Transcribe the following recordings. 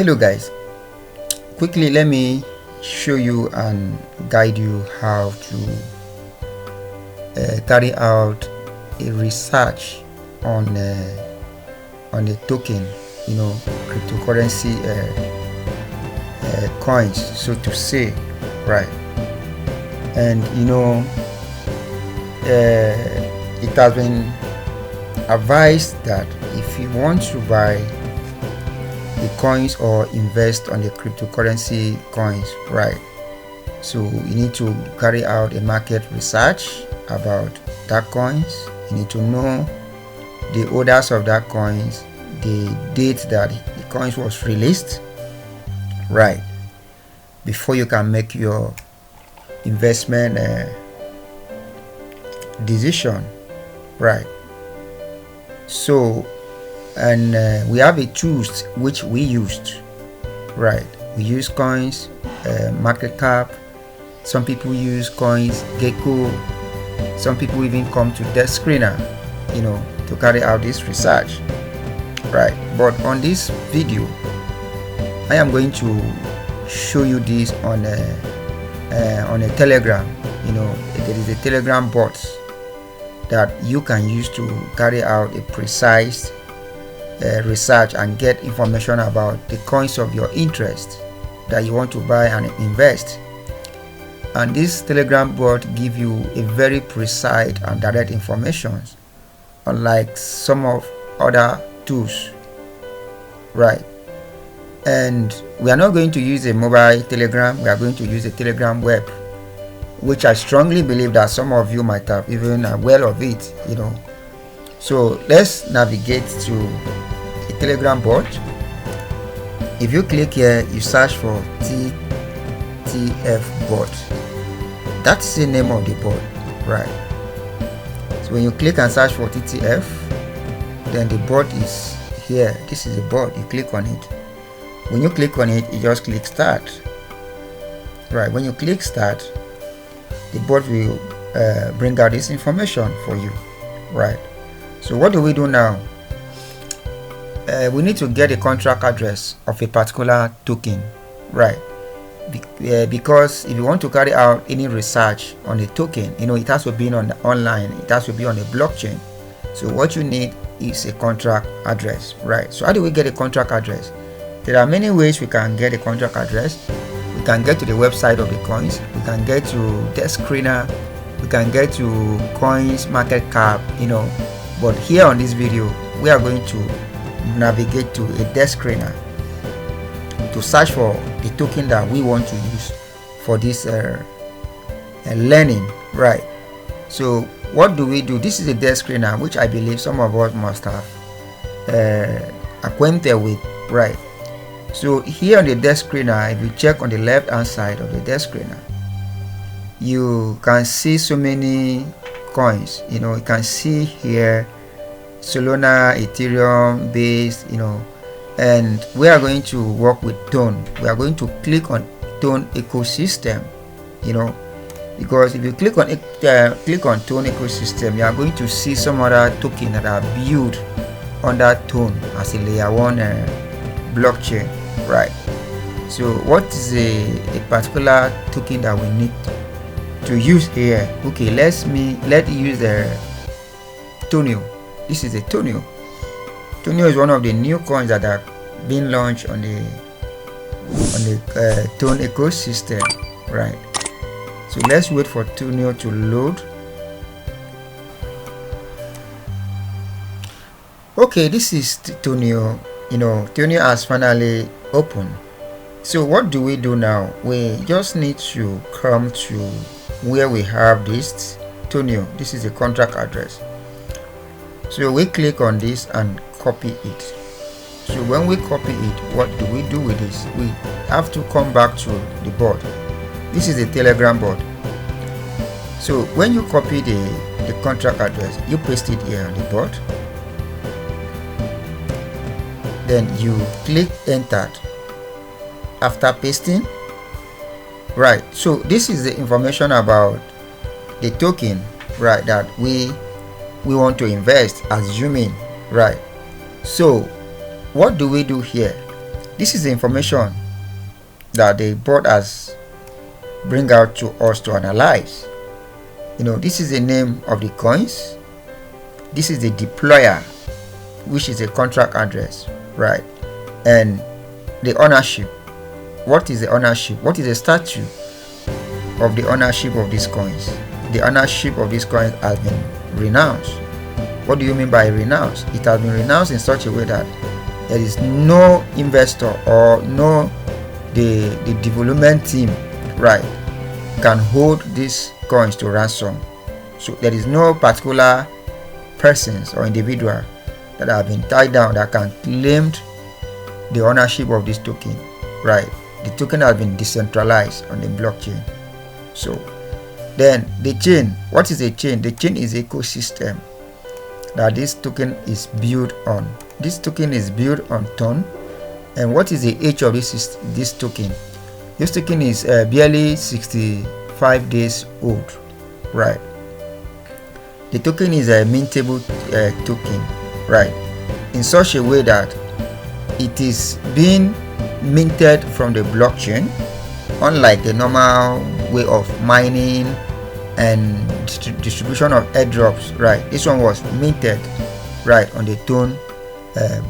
Hello guys, quickly let me show you and guide you how to carry out a research on a token, cryptocurrency coins, so to say, right? And it has been advised that if you want to buy the coins or invest on the cryptocurrency coins, right, so you need to carry out a market research about that coins. You need to know the orders of that coins, the date that the coins was released, right, before you can make your investment decision, right? So, and we have a tools which we used, right? We use coins, market cap. Some people use coins gecko. Some people even come to desk screener, to carry out this research, right? But on this video, I am going to show you this on a Telegram. There is a Telegram bot that you can use to carry out a precise research and get information about the coins of your interest that you want to buy and invest. And this Telegram bot give you a very precise and direct information, unlike some of other tools, right? And we are not going to use a mobile Telegram. We are going to use a Telegram web, which I strongly believe that some of you might have even aware of it, So let's navigate to a Telegram bot. If you click here, you search for TTF Bot. That's the name of the bot, right? So when you click and search for TTF, then the bot is here. This is the bot. You click on it. When you click on it, you just click start, right? When you click start, the bot will bring out this information for you, right? So what do we do now? We need to get a contract address of a particular token, right? Because if you want to carry out any research on a token, it has to be on the online, it has to be on a blockchain. So what you need is a contract address, right? So how do we get a contract address? There are many ways we can get a contract address. We can get to the website of the coins, we can get to desk screener, we can get to coins market cap, but here on this video we are going to navigate to a desk screener to search for the token that we want to use for this learning, right? So what do we do? This is a desk screener which I believe some of us must have acquainted with, right? So here on the desk screener, if you check on the left hand side of the desk screener, you can see so many coins. You can see here Solana, Ethereum, Base, and we are going to work with Tone. We are going to click on Tone ecosystem, because if you click on Tone ecosystem, you are going to see some other token that are built under Tone as a layer 1 blockchain, right? So what is a particular token that we need to use here? Okay, let's use the Tonio. This is a Tonio. Tonio is one of the new coins that are being launched on the Tone ecosystem, right? So let's wait for Tonio to load. Okay, this is Tonio. Tonio has finally opened. So what do we do now? We just need to come to where we have this Tonio. This is a contract address. So we click on this and copy it. So when we copy it, what do we do with this? We have to come back to the bot. This is the Telegram bot. So when you copy the contract address, you paste it here on the bot. Then you click enter after pasting, right? So this is the information about the token, right, that we want to invest, assuming, right? So what do we do here? This is the information that the bot has bring out to us to analyze. This is the name of the coins. This is the deployer, which is a contract address, right? And the ownership. What is the ownership? What is the statute of the ownership of these coins? The ownership of these coins has been renounced. What do you mean by renounced? It has been renounced in such a way that there is no investor or the development team, right, can hold these coins to ransom. So there is no particular persons or individual that have been tied down that can claim the ownership of this token, right? The token has been decentralized on the blockchain. So then the chain, what is a chain? The chain is ecosystem that this token is built on. This token is built on ton. And what is the age of this token? This token is barely 65 days old, right? The token is a mintable token, right? In such a way that it is being minted from the blockchain, unlike the normal way of mining and distribution of airdrops, right? This one was minted, right, on the Ton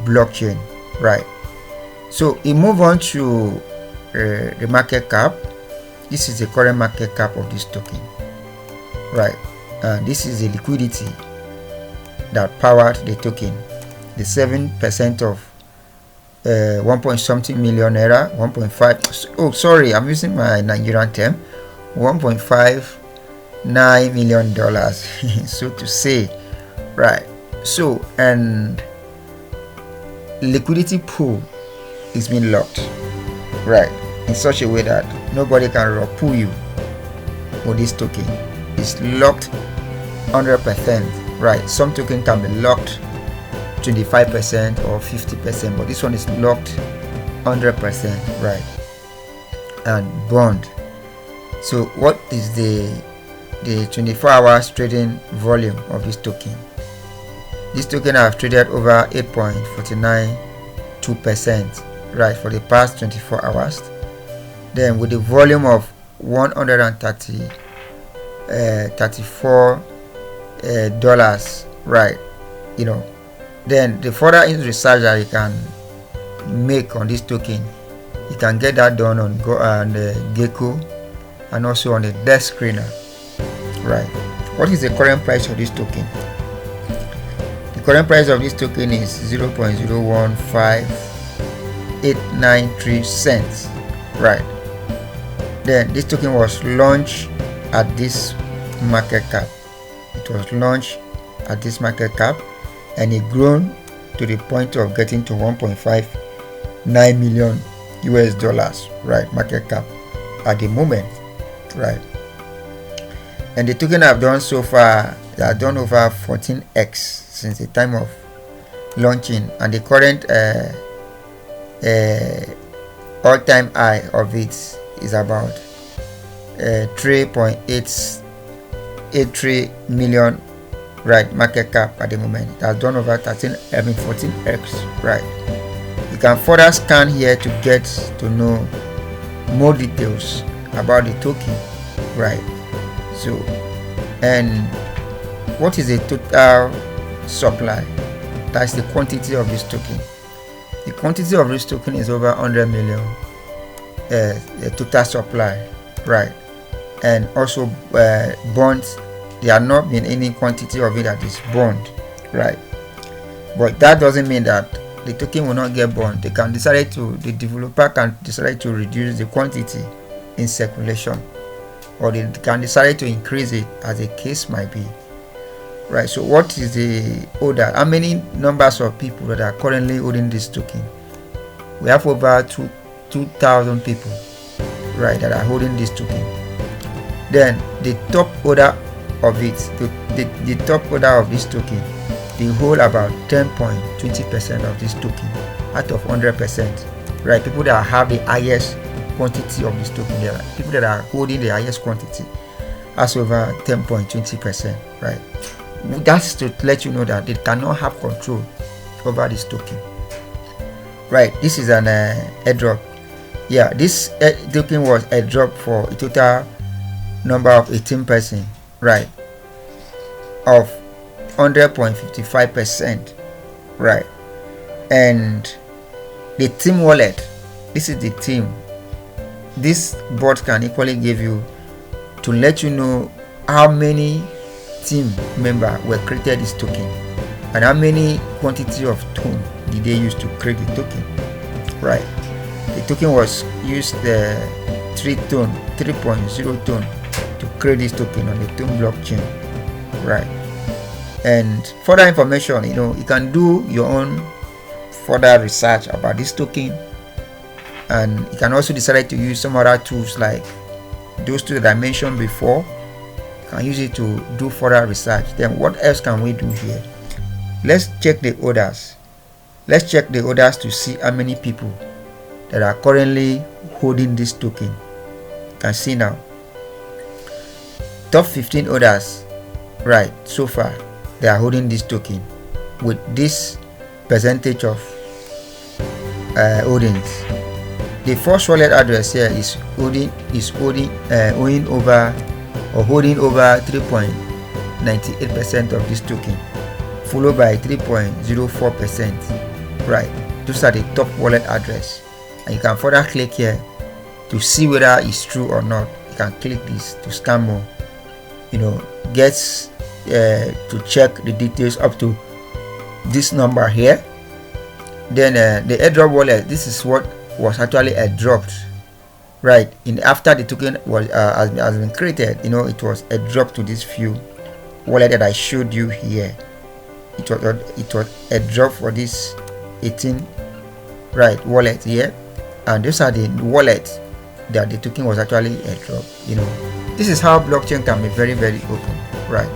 blockchain, right? So we move on to the market cap. This is the current market cap of this token, right? This is the liquidity that powered the token. The 7% of 1 point something million naira, 1.5. Oh, sorry, I'm using my Nigerian term. 1.59 million dollars, so to say, right? So, and liquidity pool is being locked, right, in such a way that nobody can pull you with this token. It's locked 100%, right? Some token can be locked 25% or 50%, but this one is locked 100%, right? And bond. So what is the 24 hours trading volume of this token? This token have traded over 8.492%, right, for the past 24 hours. Then with the volume of 134 dollars, right? Then the further research that you can make on this token, you can get that done on Gecko and also on the desk screener, right? What is the current price of this token? The current price of this token is 0.015893 cents, right? Then this token was launched at this market cap. It was launched at this market cap, and it grown to the point of getting to 1.59 million US dollars, right, market cap at the moment, right? And the token have done so far, they have done over 14x since the time of launching, and the current all-time high of it is about 3.883 million, right, market cap at the moment. It has done over 14x, right? You can further scan here to get to know more details about the token, right? So, and what is the total supply? That's the quantity of this token. The quantity of this token is over 100 million the total supply, right? And also bonds, there are not been any quantity of it that is bond, right? But that doesn't mean that the token will not get bond. The developer can decide to reduce the quantity in circulation, or they can decide to increase it, as the case might be, right? So what is the order? How many numbers of people that are currently holding this token? We have over 2,000 people, right, that are holding this token. Then the top order of it, the top order of this token, they hold about 10.20% of this token out of 100%, right? People that have the highest quantity of this token, there are people that are holding the highest quantity as over 10.20%, right? That's to let you know that they cannot have control over this token. right? This is an airdrop. Yeah, this token was airdrop for a total number of 18 person, right, of 100.55%, right? And the team wallet, this is the team. This bot can equally give you to let you know how many team member were created this token and how many quantity of tone did they use to create the token, right? The token was used 3.0 tone to create this token on the Tone blockchain, right? And further information, you can do your own further research about this token, and you can also decide to use some other tools like those two that I mentioned before. You can use it to do further research. Then what else can we do here? Let's check the orders. Let's check the orders to see how many people that are currently holding this token. You can see now top 15 orders, right? So far they are holding this token with this percentage of holdings. The first wallet address here is holding over 3.98% of this token, followed by 3.04%, right? Those are the top wallet address, and you can further click here to see whether it's true or not. You can click this to scan more, gets to check the details up to this number here. Then the airdrop wallet, this is what was actually airdropped, right? After the token was has been created, it was airdropped to this few wallet that I showed you here. It was airdropped for this 18, right, wallet here, and these are the wallets that the token was actually airdropped. This is how blockchain can be very, very open, right?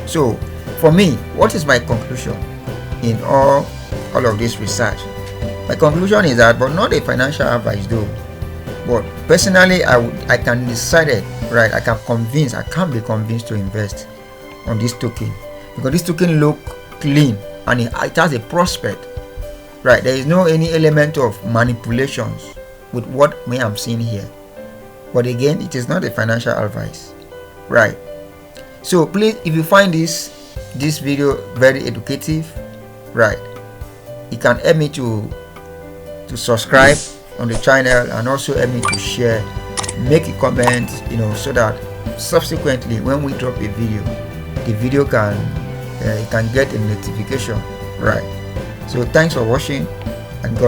So for me, what is my conclusion in all of this research? My conclusion is that, but not a financial advice though, but personally I can decide it, right? I can be convinced to invest on this token because this token look clean and it has a prospect, right? There is no any element of manipulations with what I'm seeing here. But again, it is not a financial advice, right? So please, if you find this video very educative, right, it can help me to subscribe on the channel, and also help me to share, make a comment, so that subsequently when we drop a video, the video can get a notification, right? So thanks for watching, and God